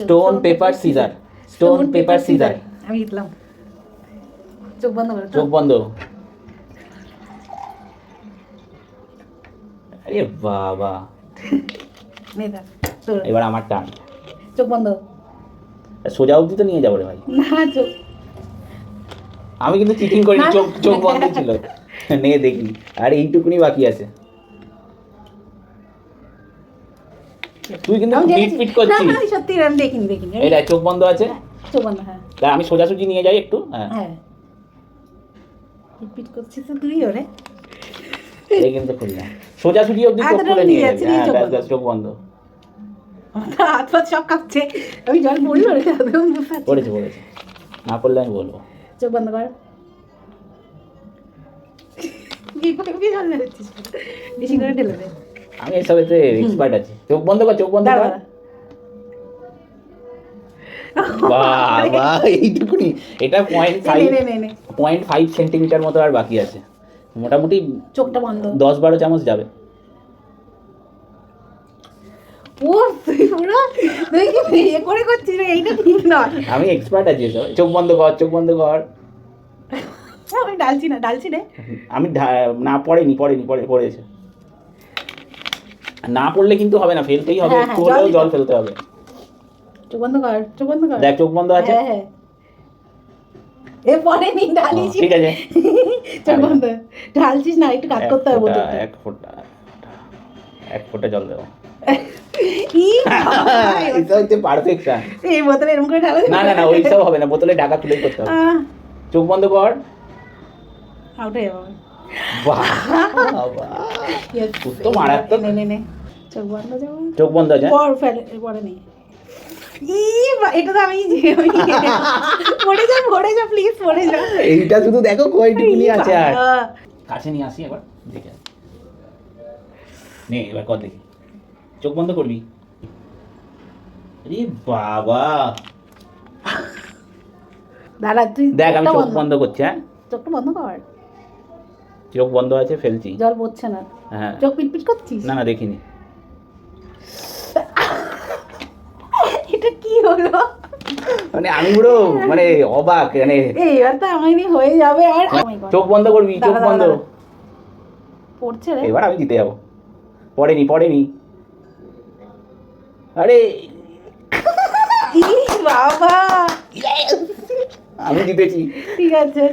Stone paper scissor, stone paper scissor. আমি জিতলাম। চোখ বন্ধ করো। চোখ বন্ধ। আরে বাবা, নেতা তোর এবার আমার টান। চোখ বন্ধ। সোজা অবধি তো নিয়ে যাবো রে ভাই। না চোখ আমি কিন্তু চিটিং করিনি, না, চোখ না। চোখ বন্ধ ছিল। নে দেখি, আর এইটুকুনি বাকি আছে। তুই কিন্তু আমি পিট দেখেছি। পিট করছিস। না, না, সত্যি আমি দেখিনি। এই দেখ চোখ বন্ধ আছে। চোখ বন্ধ, হ্যাঁ দাঁড়া, আমি সোজাসুজি নিয়ে যাই একটু। হ্যাঁ, হ্যাঁ পিট করছিস তো তুই ওরে। এই কিন্তু খুললাম সোজাসুজি অবধি, চোখ এতটা খুলে নিয়ে নিয়ে যাচ্ছি, যাবি। নিয়ে হ্যাঁ, চোখ ব্যাস বন্ধ। ব্যাস, চোখ বন্ধ। হাত ফাত সব কাঁপছে। আমি জল পড়লো রে, পড়েছে পড়েছে, না পড়লে আমি বলবো। চোখ বন্ধ কর। কি জল ঢেলেছিস? বেশি করে ঢেলে দে। আমি এসবেতে এক্সপার্ট আছি। চোখ বন্ধ কর, চোখ বন্ধ দাঁড়া, কর। দাঁড়া। বাবা, এইটুকুনি। এটা নে, নে, নে। 0.5 সেন্টিমিটার মতো আর বাকি আছে। মোটামুটি চোখটা বন্ধ। 10-12 চামচ যাবে। ও তুই পুরো তুই কি বিয়ে করে করছিস রে? এইটা ঠিক নয়। আমি এক্সপার্ট আছি এসব। চোখ বন্ধ কর, চোখ বন্ধ কর। আমি ডালছি রে। আমি না পড়েনি, পড়েছে। না পড়লে কিন্তু হবে না, ফেলতেই হবে। হ্যাঁ, একটু হ্যাঁ, হলেও জল জল দিতে ফেলতে হবে। চোখ বন্ধ কর, চোখ বন্ধ কর। দেখ চোখ বন্ধ আছে। হ্যাঁ, হ্যাঁ। এ পড়েনি, ঢালিস। ঠিক আছে। চোখ বন্ধ। ঢালছিস না, একটু কাজ করতে হবে বোতলটা। এক ফোঁটা জল দেবো। ই বাবা, এটা হচ্ছে পারফেকশন। এই বোতলে এরকম করে ঢালা না না না, ওইসব হবে না, বোতলে ঢাকা খুলেই করতে হবে। চোখ বন্ধ কর। আউট হয়ে যাবো। বাবা, Yes, তো মারাত্মক। নে। চোখ বন্ধ যাবো। চোখ বন্ধ আছে। পরে নেই। এটা তো আমি পড়ে যা প্লিজ, পড়ে যা। এইটা শুধু দেখো কয়টুকুনি আছে। আর কাছে নিয়ে আসি এবার, দেখে নে, এবার কর দেখি। চোখ বন্ধ করবি। আরে বাবা, দাঁড়া তুই দেখ আমি চোখটা চোখ বন্ধ করছি। হ্যাঁ, চোখটা বন্ধ কর। চোখ বন্ধ আছে, ফেলছি। জল পড়ছে না। হ্যাঁ, চোখ পিটপিট করছিস? না না দেখিনি। এটা কি হলো? মানে আমি পুরো মানে অবাক। মানে এবার তো আমারই হয়ে যাবে। আর চোখ বন্ধ করবি, চোখ দাঁড়া, বন্ধ। দাঁড়া। পড়ছে রে। এবার আমি জিতে যাবো। পড়েনি। আরে ই বাবা, আমি জিতেছি। ঠিক আছে।